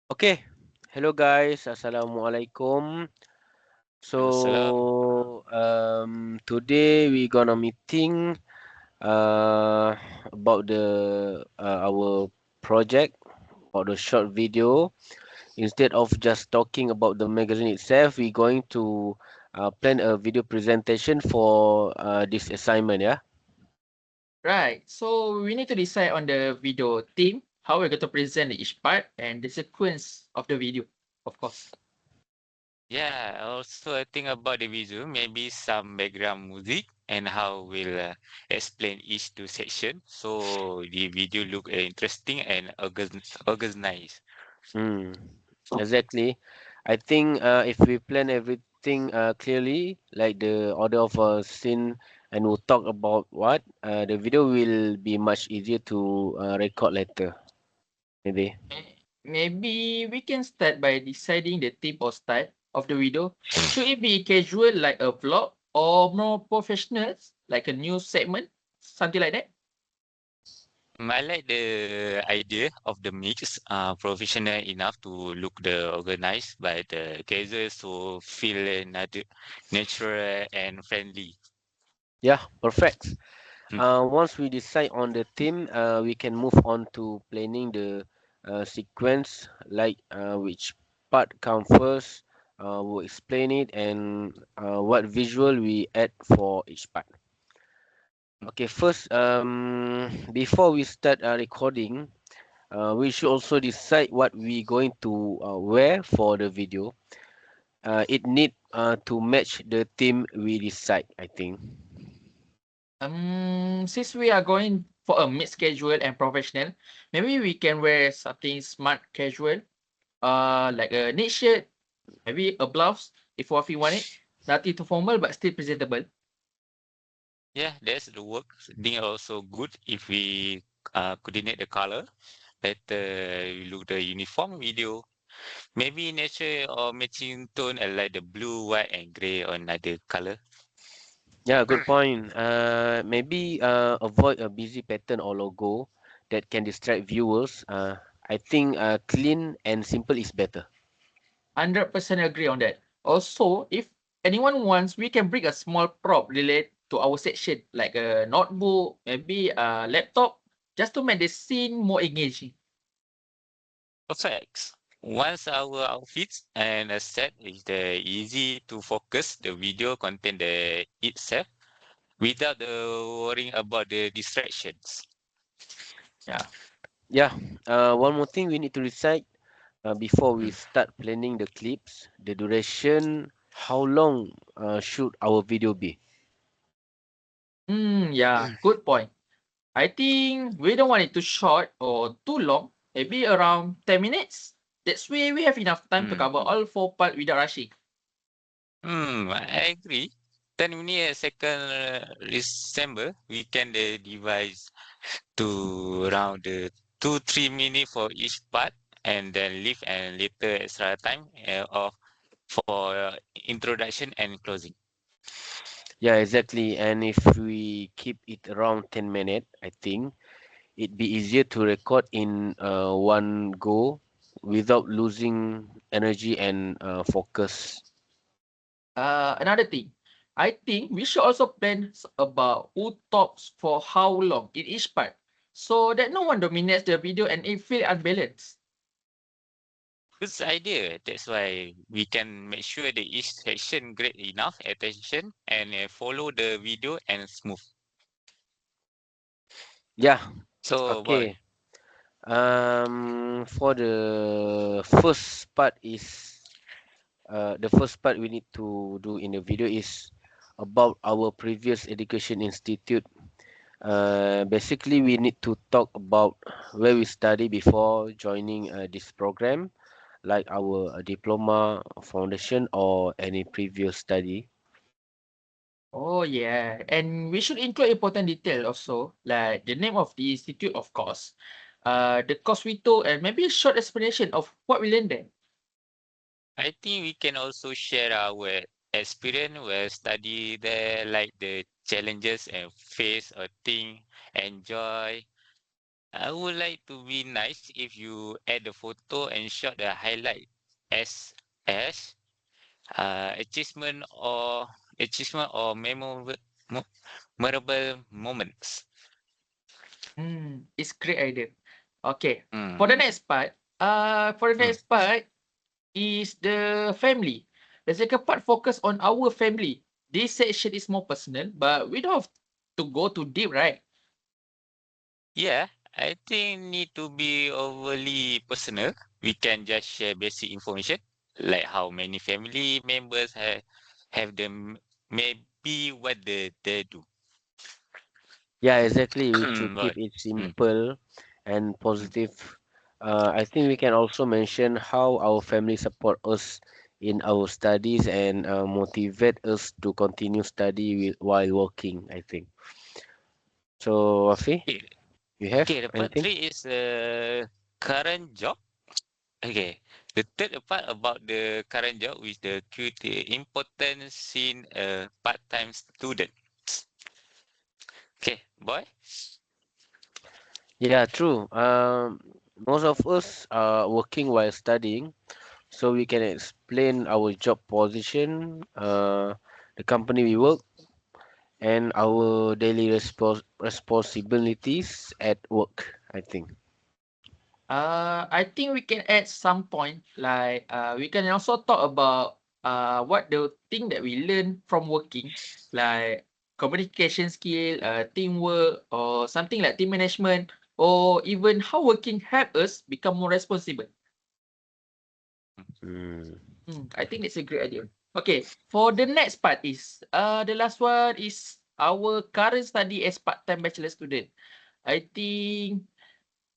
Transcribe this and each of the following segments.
Okay, hello guys, Assalamualaikum. Waalaikumsalam. Today we gonna meeting uh about the our project about the short video. Instead of just talking about the magazine itself, we going to plan a video presentation for this assignment. Yeah. Right. So we need to decide on the video theme, how we're going to present each part, and the sequence of the video, of course. Yeah, also I think about the visual, maybe some background music and how we'll explain each two section. So the video look interesting and organized. Hmm. Exactly. I think if we plan everything clearly, like the order of a scene, and we'll talk about what, the video will be much easier to record later. Maybe. Maybe we can start by deciding the theme or style of the video. Should it be casual like a vlog or more professional like a news segment, something like that? I like the idea of the mix, professional enough to look the organized, but casual so feel natural and friendly. Yeah, perfect. Hmm. Once we decide on the theme, we can move on to planning the sequence, like which part come first, we'll explain it, and what visual we add for each part. Okay, first, before we start recording, we should also decide what we going to wear for the video. It need to match the theme we decide, I think. Since we are going for a mixed casual and professional, maybe we can wear something smart casual, like a knit shirt, maybe a blouse if Wafi want it. Nothing too formal but still presentable. Yeah, that's the work. Thing also good if we coordinate the color. Better you look the uniform video. Maybe nature or matching tone like the blue, white, and gray or another color. Yeah, good point. Maybe avoid a busy pattern or logo that can distract viewers. I think clean and simple is better. 100% agree on that. Also, if anyone wants, we can bring a small prop related to our section, like a notebook, maybe a laptop, just to make the scene more engaging. Perfect. Once our outfits and a set is the easy to focus the video content the itself without the worrying about the distractions. Yeah. Yeah. One more thing we need to decide before we start planning the clips, the duration. How long should our video be? Yeah, good point. I think we don't want it too short or too long, maybe around 10 minutes. That's way we have enough time to Hmm. cover all four parts without rushing. I agree. 10 minutes second December, we can devise to around 2-3 minutes for each part and then leave and later extra time of for introduction and closing. Yeah, exactly. And if we keep it around 10 minutes, I think it'd be easier to record in one go without losing energy and focus. Another thing, I think we should also plan about who talks for how long in each part, so that no one dominates the video and it feel unbalanced. Good idea. That's why we can make sure that each section get enough attention and follow the video and smooth. Yeah, So, about okay. For the first part is the first part we need to do in the video is about our previous education institute. Basically, we need to talk about where we study before joining this program, like our diploma, foundation, or any previous study. Oh yeah, and we should include important detail also, like the name of the institute, of course, the course we took, and maybe a short explanation of what we learned there. I think we can also share our experience where study there, like the challenges and face or thing, enjoy. I would like to be nice if you add the photo and shot the highlight as achievement or memorable moments. It's great idea. Okay. Hmm. For the next part, for the Hmm. next part is the family. The second part focus on our family. This section is more personal, but we don't have to go too deep, right? Yeah, I think need to be overly personal. We can just share basic information like how many family members have them, maybe what they do. Yeah, exactly. We should But keep it mm, simple and mm. positive. I think we can also mention how our family support us in our studies and motivate us to continue while working, I think. So, Afi, Okay, you have okay, the part anything? three is current job. Okay, the third part about the current job is the importance in a part-time student. Okay, boy. Yeah, true. Most of us are working while studying, so we can explain our job position, the company we work, and our daily responsibilities at work, I think. I think we can add some point like we can also talk about what the thing that we learn from working, like communication skill, teamwork, or something like team management, or even how working help us become more responsible. Hmm. I think that's a great idea. Okay, for the next part is the last one is our current study as part-time bachelor student. I think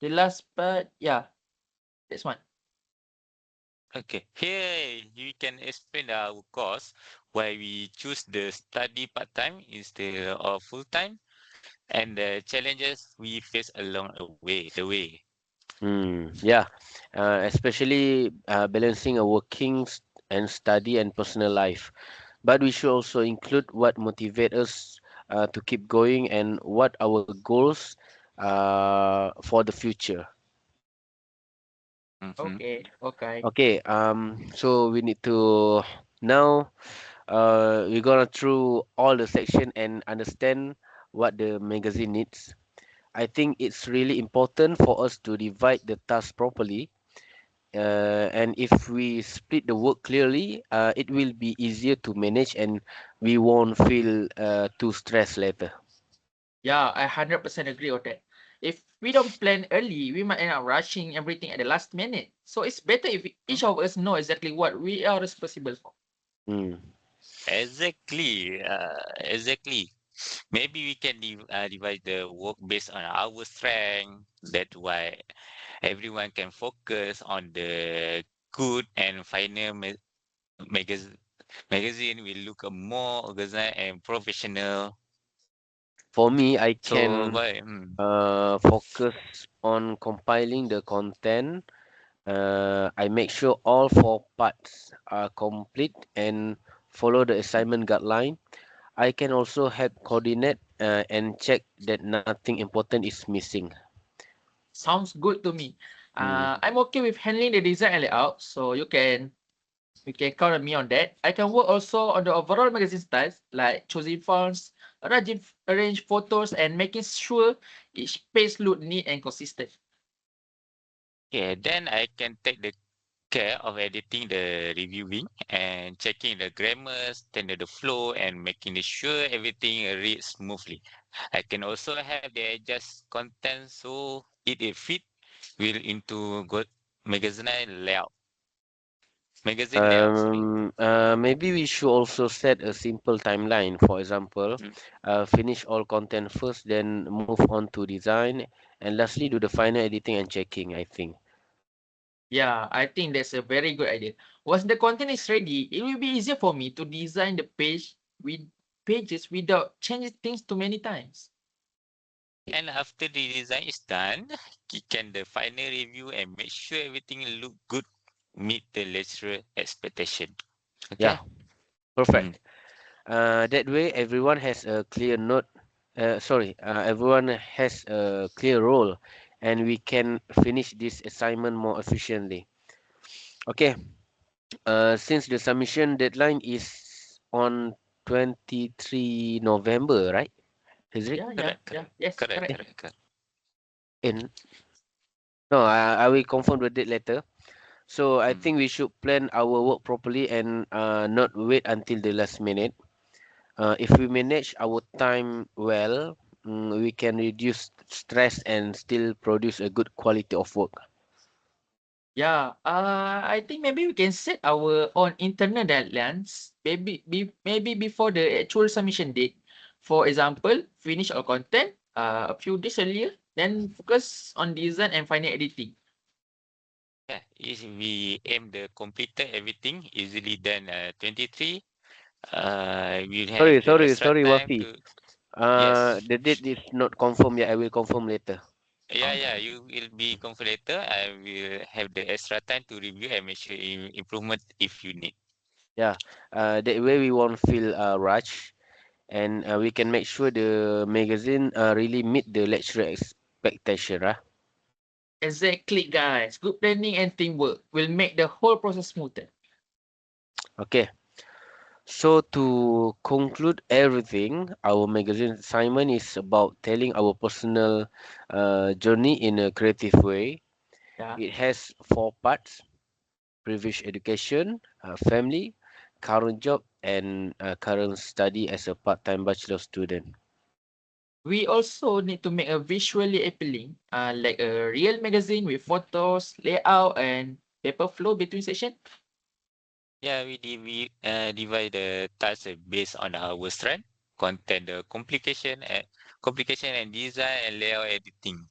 the last part, yeah, that's one. Okay, here you can explain our course why we choose the study part-time instead of full-time and the challenges we face along the way. Yeah, especially balancing a and study and personal life. But we should also include what motivates us to keep going and what our goals for the future. Mm-hmm. Okay, okay. Okay, so we need to now we're gonna through all the section and understand what the magazine needs. I think it's really important for us to divide the task properly. And if we split the work clearly, it will be easier to manage and we won't feel too stressed later. Yeah, I 100% agree on that. If we don't plan early, we might end up rushing everything at the last minute. So it's better if each of us know exactly what we are responsible for. Mm. Exactly. Maybe we can divide the work based on our strength. That's why everyone can focus on the good and final magazine. Magazine will look more organized and professional. For me, I So, can but focus on compiling the content. I make sure all four parts are complete and follow the assignment guideline. I can also help coordinate and check that nothing important is missing. Sounds good to me. Mm. I'm okay with handling the design and layout, so you can count on me on that. I can work also on the overall magazine styles, like choosing fonts, arrange photos, and making sure each page look neat and consistent. yeah, then I can take the care of editing the reviewing and checking the grammar, standard the flow, and making sure everything reads smoothly. I can also have the adjust content so it fit will into good magazine layout. Magazine layout, sorry. Maybe we should also set a simple timeline. For example, Mm. finish all content first, then move on to design, and lastly do the final editing and checking, I think. Yeah, I think that's a very good idea. Once the content is ready, it will be easier for me to design the with pages without changing things too many times. And after the design is done, you can the final review and make sure everything look good, meet the lecturer expectation. Yeah, Okay. Mm. perfect. That way, everyone has a clear role, and we can finish this assignment more efficiently. Okay. Since the submission deadline is on 23 November, right? Is it? Yeah, yeah, Correct, yeah. correct. Yes, Correct, correct. Eh, correct, correct. in no, I will confirm the date later. So I Mm. think we should plan our work properly and not wait until the last minute. If we manage our time well, we can reduce stress and still produce a good quality of work. Yeah, I think maybe we can set our own internal deadlines, maybe before the actual submission date. For example, finish our content a few days earlier, then focus on design and final editing. Yeah, if we aim the completed everything easily done 23, we'll have Sorry, the sorry, extra sorry, time Wafi. to, yes. The date is not confirmed yet. I will confirm later. Yeah, Oh, yeah, you will be confirmed later. I will have the extra time to review and make sure improvement if you need. Yeah. That way we won't feel rush, and we can make sure the magazine really meet the lecturer expectation, right? exactly, guys. Good planning and teamwork will make the whole process smoother. Okay. So to conclude everything, our magazine assignment is about telling our personal journey in a creative way. Yeah. It has four parts: previous education, family, current job, and current study as a part-time bachelor student. We also need to make a visually appealing, like a real magazine with photos, layout, and paper flow between section. Yeah, we divide the tasks based on our strength, content, the complication and design and layout editing.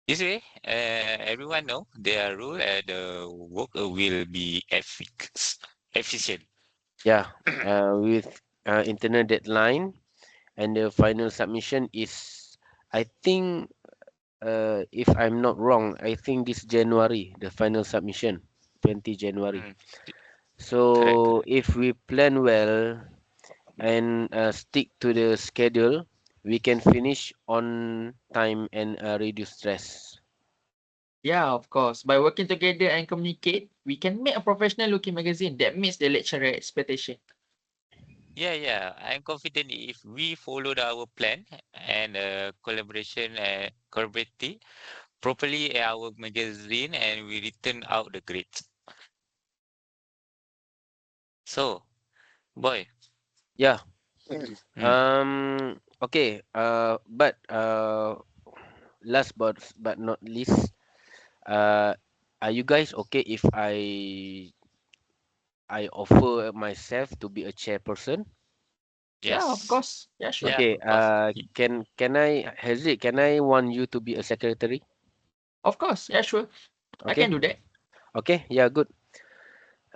This way, everyone know their rule and the work will be efficient. Yeah, with internal deadline and the final submission is, I think, if I'm not wrong, I think this January, the final submission, 20 January. Mm, correct, So correct. if we plan well and stick to the schedule, we can finish on time and reduce stress. Yeah, of course. By working together and communicate, we can make a professional looking magazine that meets the lecturer expectation. Yeah, yeah. I'm confident if we followed our plan and collaborating properly our magazine and we return out the grades. So, boy, Yeah. mm, Okay. But last but not least, uh, are you guys okay if I offer myself to be a chairperson? Yeah, of yes, course. Yeah, sure. yeah, Okay. of course. Can I Haziq, can I want you to be a secretary? Of course. Yeah, sure. I Okay. can do that. Okay. Yeah. Good.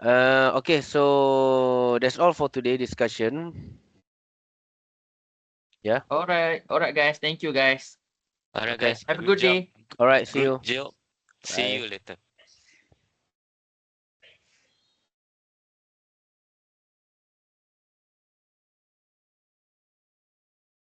Okay. So that's all for today discussion. Yeah. All right. All right, guys. Thank you, guys. All right, Okay. guys, Have a good good job, day. All right. See good you. job. See Bye. you later.